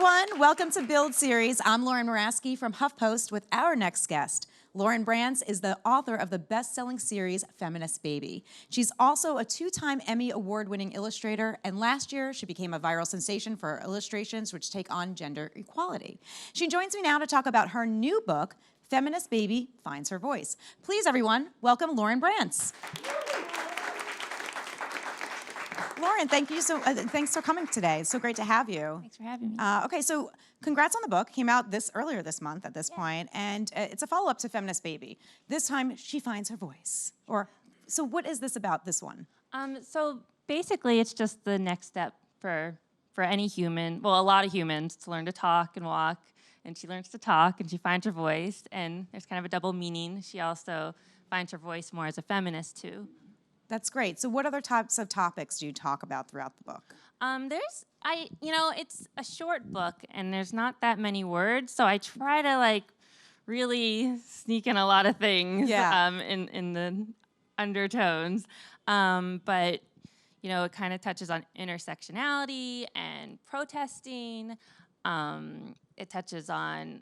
everyone. Welcome to Build Series. I'm Loryn Brantz from HuffPost with our next guest. Loryn Brantz is the author of the best-selling series, Feminist Baby. She's also a two-time Emmy Award-winning illustrator, and last year she became a viral sensation for her illustrations which take on gender equality. She joins me now to talk about her new book, Feminist Baby Finds Her Voice. Please, everyone, welcome Loryn Brantz. Loryn, thanks for coming today. It's so great to have you. Thanks for having me. Okay, so congrats on the book. Came out earlier this month at this point, and it's a follow-up to Feminist Baby. This time, she finds her voice. So what is this about, this one? So basically, it's just the next step for any human, well, a lot of humans, to learn to talk and walk. And she learns to talk, and she finds her voice, and there's kind of a double meaning. She also finds her voice more as a feminist, too. That's great. So what other types of topics do you talk about throughout the book? It's a short book, and there's not that many words, so I try to, really sneak in a lot of things in the undertones. But, it kind of touches on intersectionality and protesting. It touches on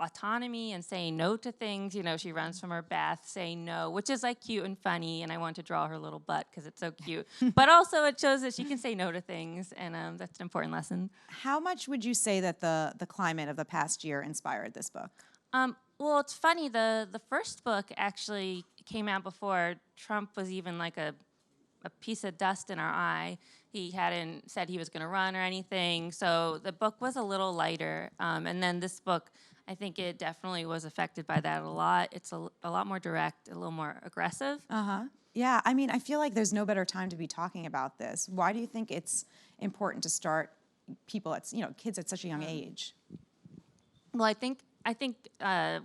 autonomy and saying no to things. She runs from her bath saying no, which is cute and funny, and I want to draw her little butt because it's so cute. But also it shows that she can say no to things, and that's an important lesson. How much would you say that the climate of the past year inspired this book? Well, it's funny, the first book actually came out before Trump was even a piece of dust in our eye. He hadn't said he was going to run or anything, so the book was a little lighter. And then this book, I think it definitely was affected by that a lot. It's a lot more direct, a little more aggressive. Yeah, I mean, I feel like there's no better time to be talking about this. Why do you think it's important to start kids at such a young age? Well, I think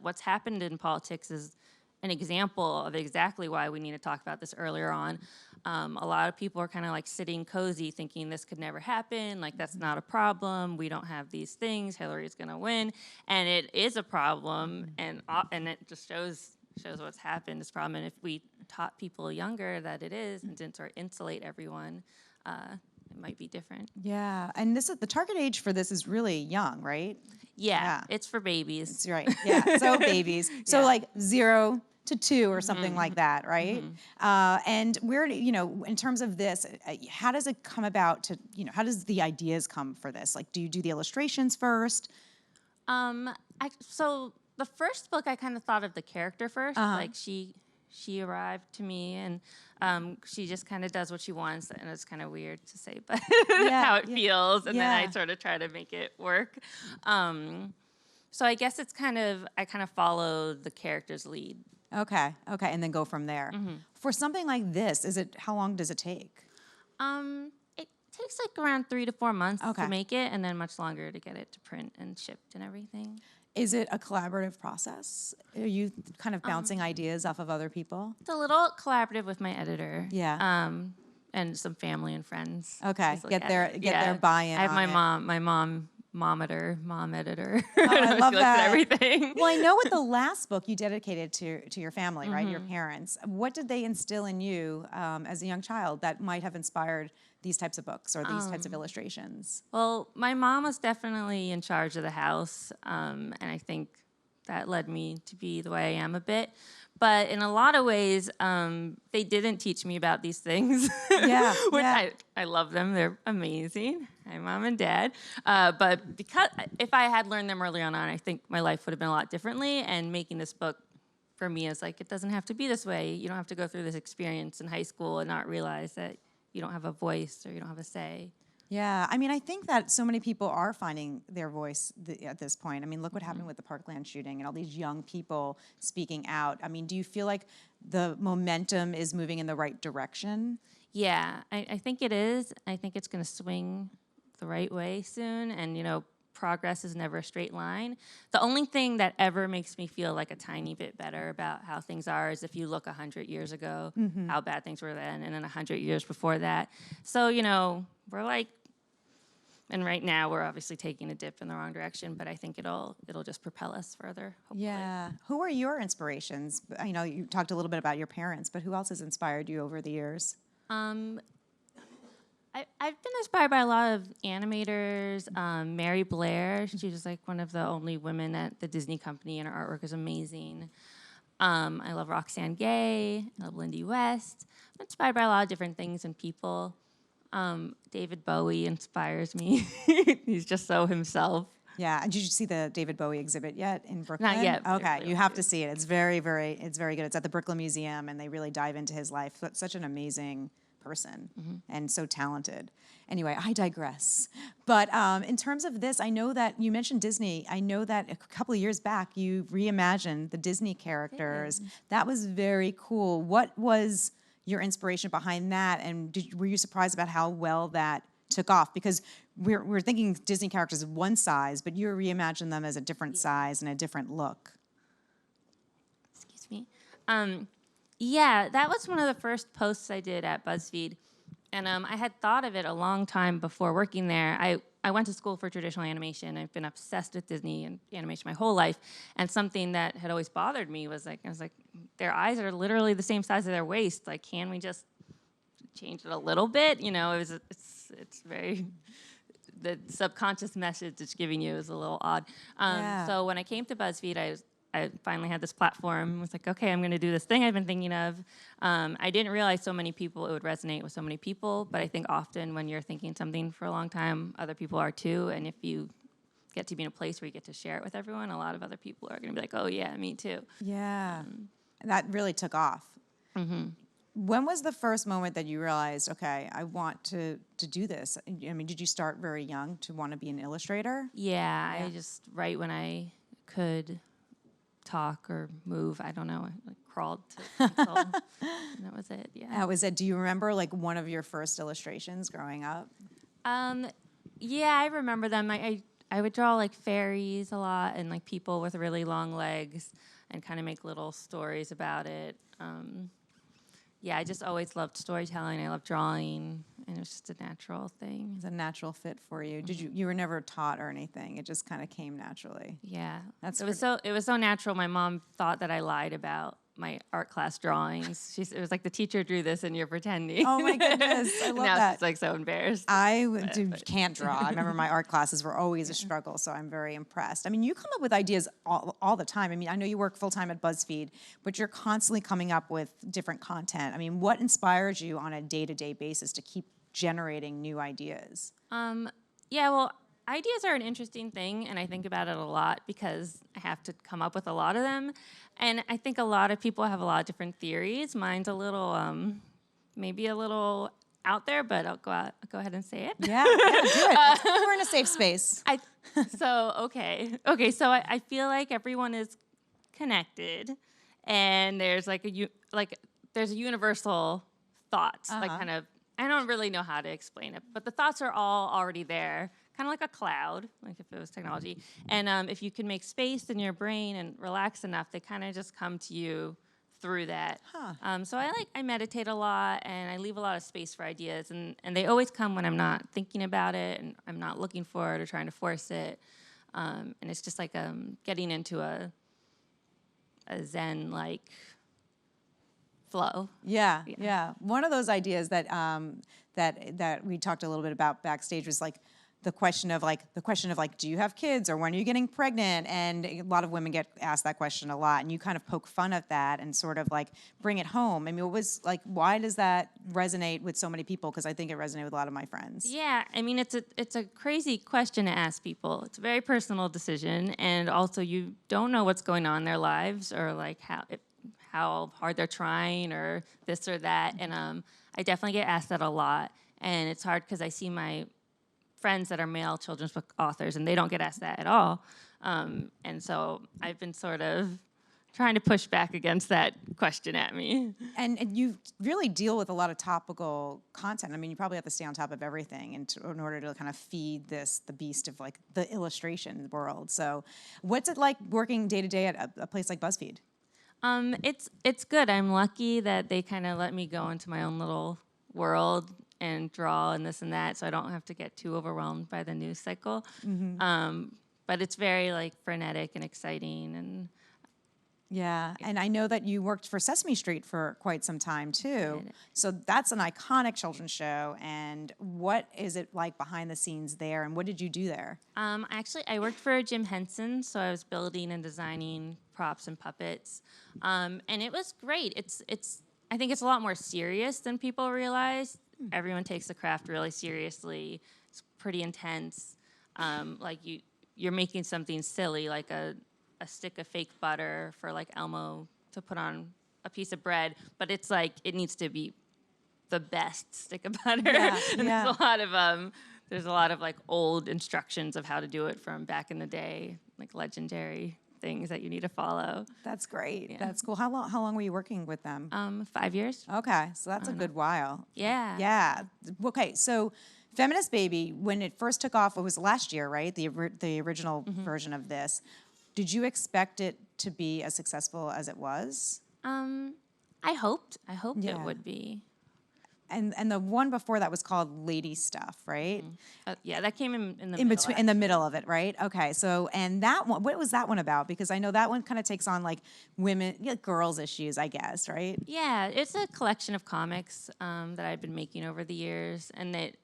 what's happened in politics is an example of exactly why we need to talk about this earlier on. A lot of people are kind of sitting cozy thinking this could never happen, that's not a problem, we don't have these things, Hillary's gonna win, and it is a problem, and it just shows what's happened, this problem, and if we taught people younger that it is and didn't sort of insulate everyone, it might be different. Yeah, and the target age for this is really young, right? Yeah. It's for babies. That's right, yeah, so babies. So 0 to 2 or something like that, right? And where, in terms of this, how does it come about how does the ideas come for this? Do you do the illustrations first? So the first book, I kind of thought of the character first. She arrived to me, and she just kind of does what she wants, and it's kind of weird to say, but how it feels, and then I sort of try to make it work. So I guess I kind of follow the character's lead. Okay, and then go from there. For something like this, how long does it take? It takes around 3 to 4 months to make it, and then much longer to get it to print and shipped and everything. Is it a collaborative process? Are you kind of bouncing ideas off of other people? It's a little collaborative with my editor. Yeah. And some family and friends. Okay, get their buy-in. I have my mom editor. Oh, I love that. Everything. Well, I know with the last book you dedicated to your family, right? Your parents. What did they instill in you as a young child that might have inspired these types of books or these types of illustrations? Well, my mom was definitely in charge of the house, and I think that led me to be the way I am a bit. But in a lot of ways, they didn't teach me about these things. Yeah, I love them. They're amazing. Hi, Mom and Dad. But because if I had learned them early on, I think my life would have been a lot differently. And making this book for me is it doesn't have to be this way. You don't have to go through this experience in high school and not realize that you don't have a voice or you don't have a say. Yeah, I mean, I think that so many people are finding their voice at this point. I mean, look what happened with the Parkland shooting and all these young people speaking out. I mean, do you feel like the momentum is moving in the right direction? Yeah, I think it is. I think it's going to swing the right way soon. And, progress is never a straight line. The only thing that ever makes me feel a tiny bit better about how things are is if you look 100 years ago, how bad things were then, and then 100 years before that. So, we're and right now we're obviously taking a dip in the wrong direction, but I think it'll just propel us further, hopefully. Yeah. Who are your inspirations? I know you talked a little bit about your parents, but who else has inspired you over the years? I've been inspired by a lot of animators. Mary Blair, she was like one of the only women at the Disney company, and her artwork is amazing. I love Roxane Gay. I love Lindy West. I'm inspired by a lot of different things and people. David Bowie inspires me. He's just so himself. Yeah, and did you see the David Bowie exhibit yet in Brooklyn? Not yet. Okay, you have to see it. It's very good. It's at the Brooklyn Museum, and they really dive into his life. Such an amazing person and so talented. Anyway, I digress. But in terms of this, I know that you mentioned Disney. I know that a couple of years back, you reimagined the Disney characters. That was very cool. What was your inspiration behind that, and were you surprised about how well that took off? Because we're thinking Disney characters of one size, but you reimagined them as a different size and a different look. Excuse me. Yeah, that was one of the first posts I did at BuzzFeed. And I had thought of it a long time before working there. I went to school for traditional animation. I've been obsessed with Disney and animation my whole life. And something that had always bothered me was I was like, their eyes are literally the same size as their waist. Like, can we just change it a little bit? You know, it's very, the subconscious message it's giving you is a little odd. So when I came to BuzzFeed, I finally had this platform. I was like, okay, I'm going to do this thing I've been thinking of. I didn't realize so many people, it would resonate with so many people, but I think often when you're thinking something for a long time, other people are too, and if you get to be in a place where you get to share it with everyone, a lot of other people are going to be like, oh yeah, me too. Yeah, that really took off. When was the first moment that you realized, okay, I want to do this? I mean, did you start very young to want to be an illustrator? Yeah, I just, right when I could talk or move, I don't know, I like crawled to pencil, and that was it. Yeah, That was it. Do you remember like one of your first illustrations growing up? Yeah, I remember them. I would draw like fairies a lot and like people with really long legs and kind of make little stories about it. Yeah, I just always loved storytelling. I loved drawing, and it was just a natural thing. It's a natural fit for you. Did you were never taught or anything? It just kind of came naturally. Yeah, it was so natural. My mom thought that I lied about my art class drawings. It was like the teacher drew this and you're pretending. Oh my goodness, I love now that. she's like so embarrassed. Can't draw. I remember my art classes were always a struggle, so I'm very impressed. I mean, you come up with ideas all the time. I mean, I know you work full-time at BuzzFeed, but you're constantly coming up with different content. I mean, what inspires you on a day-to-day basis to keep generating new ideas? Yeah, well, ideas are an interesting thing, and I think about it a lot because I have to come up with a lot of them. And I think a lot of people have a lot of different theories. Mine's a little, maybe a little out there, but I'll go ahead and say it. Yeah, do it. We're in a safe space. So I feel like everyone is connected, and there's there's a universal thought, like kind of. I don't really know how to explain it, but the thoughts are all already there, kind of like a cloud, like if it was technology. And if you can make space in your brain and relax enough, they kind of just come to you through that. So I meditate a lot, and I leave a lot of space for ideas, and they always come when I'm not thinking about it, and I'm not looking for it or trying to force it. And it's just like getting into a Zen-like flow. Yeah. One of those ideas that that we talked a little bit about backstage was like the question of do you have kids or when are you getting pregnant? And a lot of women get asked that question a lot, and you kind of poke fun at that and sort of like bring it home. I mean, it was like, why does that resonate with so many people? Because I think it resonated with a lot of my friends. Yeah, I mean, it's a crazy question to ask people. It's a very personal decision, and also you don't know what's going on in their lives or like how hard they're trying or this or that. And I definitely get asked that a lot. And it's hard because I see my friends that are male children's book authors, and they don't get asked that at all. And so I've been sort of trying to push back against that question at me. And you really deal with a lot of topical content. I mean, you probably have to stay on top of everything in order to kind of feed the beast of like the illustration world. So what's it like working day to day at a place like BuzzFeed? It's good. I'm lucky that they kind of let me go into my own little world and draw and this and that, so I don't have to get too overwhelmed by the news cycle. But it's very like frenetic and exciting, and Yeah, and I know that you worked for Sesame Street for quite some time too. So that's an iconic children's show. And what is it like behind the scenes there? And what did you do there? Actually, I worked for Jim Henson, so I was building and designing props and puppets, and it was great. I think it's a lot more serious than people realize. Everyone takes the craft really seriously. It's pretty intense. Like you're making something silly, like a stick of fake butter for like Elmo to put on a piece of bread, but it's like it needs to be the best stick of butter. Yeah, And yeah. there's a lot of like old instructions of how to do it from back in the day, like legendary things that you need to follow. That's great. Yeah. That's cool. How long were you working with them? 5 years. Okay, so that's a good while. Yeah. Yeah. Okay, so Feminist Baby, when it first took off, it was last year, right? The original version of this. Did you expect it to be as successful as it was? I hoped Yeah. it would be. And the one before that was called Lady Stuff, right? Yeah, that came in the In middle, between, in the middle of it, right? Okay, so and that one, what was that one about? Because I know that one kind of takes on like women, girls' issues, I guess, right? Yeah, it's a collection of comics that I've been making over the years, and it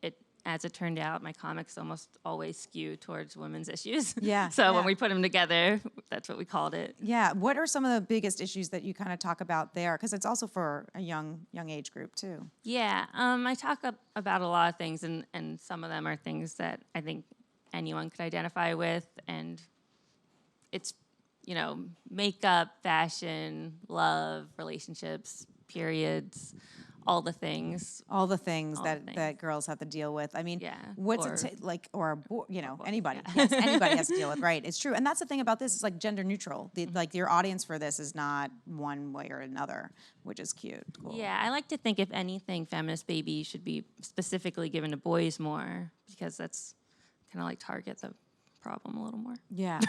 as it turned out, my comics almost always skew towards women's issues. Yeah. So when we put them together, that's what we called it. Yeah. What are some of the biggest issues that you kind of talk about there? Because it's also for a young age group too. Yeah, I talk about a lot of things, and some of them are things that I think anyone could identify with, and it's, makeup, fashion, love, relationships, periods, all the things. All the things that girls have to deal with. I mean, Yeah, what's it like, or anybody? Yeah. Yes, anybody has to deal with. Right, it's true, and that's the thing about this. It's like gender neutral. Like your audience for this is not one way or another, which is cute. Cool. Yeah, I like to think if anything, Feminist Baby should be specifically given to boys more, because that's kind of like target the problem a little more. Yeah.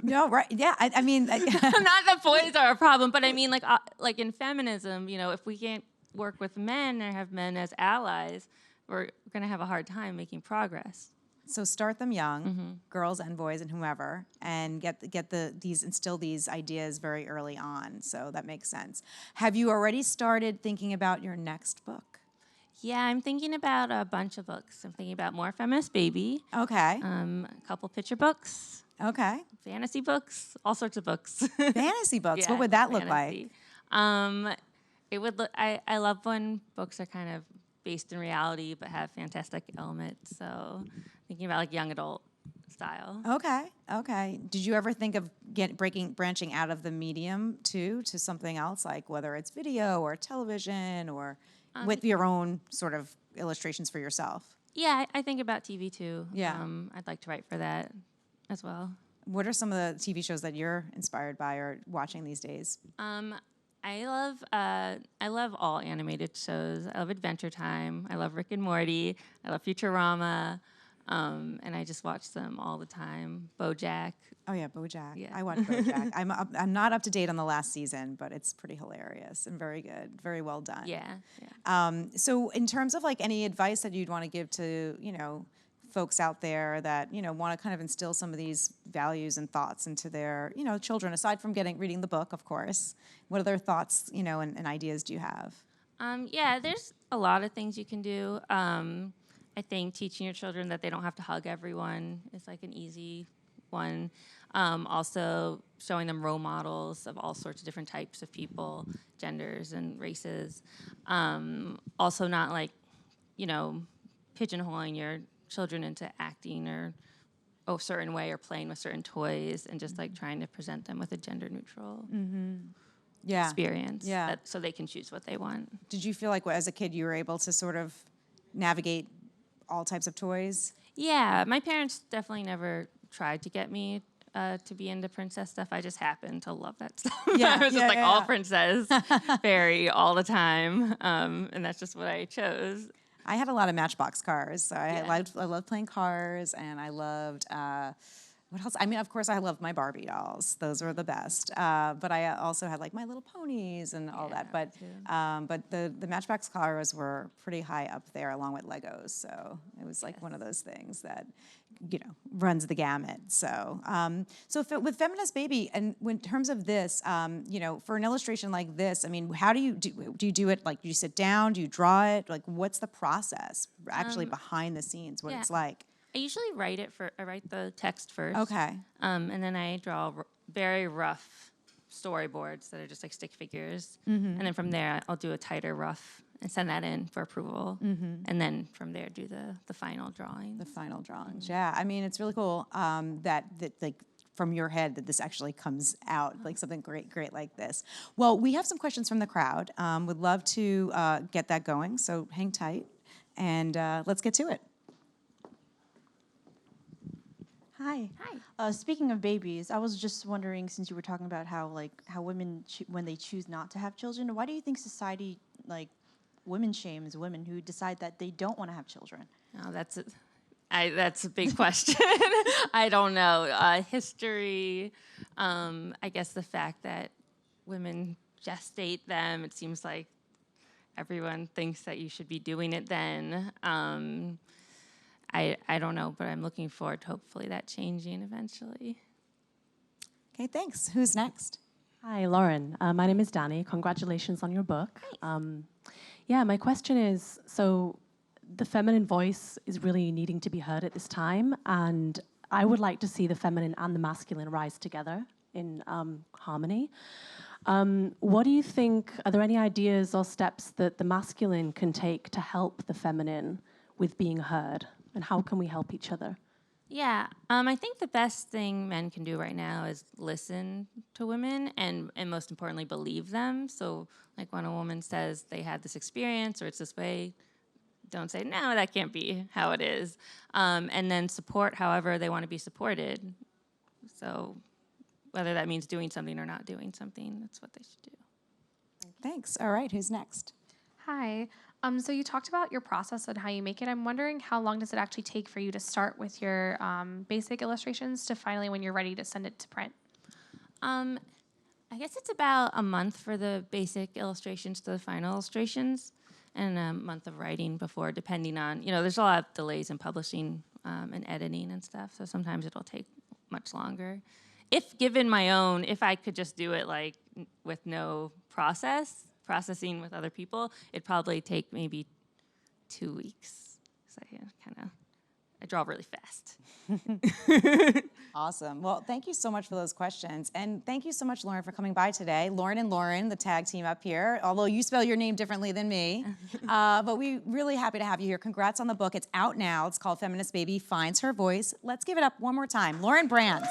No, right. Yeah, I mean, Not that boys are a problem, but I mean, like in feminism, if we can't work with men or have men as allies, we're going to have a hard time making progress. so start them young, girls and boys and whomever, and instill these ideas very early on. So that makes sense. Have you already started thinking about your next book? Yeah, I'm thinking about a bunch of books. I'm thinking about more Feminist Baby. Okay. A couple picture books. Okay. Fantasy books, all sorts of books. Fantasy books. Yeah, what would that look fantasy. like? It would look. I love when books are kind of based in reality but have fantastic elements. So thinking about like young adult style. Okay. Did you ever think of branching out of the medium to something else, like whether it's video or television or with your own sort of illustrations for yourself? Yeah, I think about TV too. Yeah. I'd like to write for that as well. What are some of the TV shows that you're inspired by or watching these days? I love all animated shows. I love Adventure Time. I love Rick and Morty. I love Futurama. And I just watch them all the time. BoJack. Oh yeah, BoJack. Yeah. I watch BoJack. I'm not up to date on the last season, but it's pretty hilarious and very good, very well done. Yeah. So in terms of like any advice that you'd want to give to folks out there that want to kind of instill some of these values and thoughts into their children, aside from reading the book, of course, what other thoughts and ideas do you have? Yeah, there's a lot of things you can do. I think teaching your children that they don't have to hug everyone is like an easy one. Also showing them role models of all sorts of different types of people, genders and races. Also not like, pigeonholing your children into acting or a certain way or playing with certain toys, and just like trying to present them with a gender neutral experience so they can choose what they want. Did you feel like as a kid you were able to sort of navigate all types of toys? Yeah, my parents definitely never tried to get me to be into princess stuff. I just happened to love that stuff. I was just all princess fairy all the time, and that's just what I chose. I had a lot of Matchbox cars, so I loved playing cars, and I loved What else? I mean, of course, I loved my Barbie dolls. Those were the best. But I also had like My Little Ponies and all that. But the Matchbox cars were pretty high up there, along with Legos. So it was like one of those things that, you know, runs the gamut. So with Feminist Baby, and in terms of this, you know, for an illustration like this, I mean, how do you do it? Like, do you sit down? Do you draw it? Like, what's the process actually behind the scenes? What it's like? I usually write the text first. Okay. And then I draw very rough storyboards that are just like stick figures. And then from there, I'll do a tighter rough and send that in for approval. And then from there, do the final drawings. The final drawings, yeah. I mean, it's really cool that like from your head that this actually comes out, like something great like this. Well, we have some questions from the crowd. Would love to get that going, so hang tight, and let's get to it. Hi. Hi. Speaking of babies, I was just wondering, since you were talking about how women when they choose not to have children, why do you think society women shames women who decide that they don't want to have children? Oh, that's a big question. I don't know. History, I guess the fact that women gestate them, it seems like everyone thinks that you should be doing it then. I don't know, but I'm looking forward to hopefully that changing eventually. Okay, thanks. Who's next? Hi, Loryn. My name is Danny. Congratulations on your book. Yeah, my question is, so the feminine voice is really needing to be heard at this time, and I would like to see the feminine and the masculine rise together in harmony. What do you think, are there any ideas or steps that the masculine can take to help the feminine with being heard? And how can we help each other? Yeah, I think the best thing men can do right now is listen to women and most importantly, believe them. So like when a woman says they had this experience or it's this way, don't say, no, that can't be how it is. And then support however they want to be supported. So whether that means doing something or not doing something, that's what they should do. Thanks. All right, who's next? Hi. So you talked about your process and how you make it. I'm wondering how long does it actually take for you to start with your basic illustrations to finally when you're ready to send it to print? I guess it's about a month for the basic illustrations to the final illustrations and a month of writing before, depending on, there's a lot of delays in publishing and editing and stuff, so sometimes it'll take much longer. If I could just do it like with no processing with other people, it'd probably take maybe 2 weeks. So I draw really fast. Awesome. Well, thank you so much for those questions. And thank you so much, Loryn, for coming by today. Loryn and Loryn, the tag team up here, although you spell your name differently than me. But we're really happy to have you here. Congrats on the book. It's out now. It's called Feminist Baby Finds Her Voice. Let's give it up one more time. Loryn Brantz.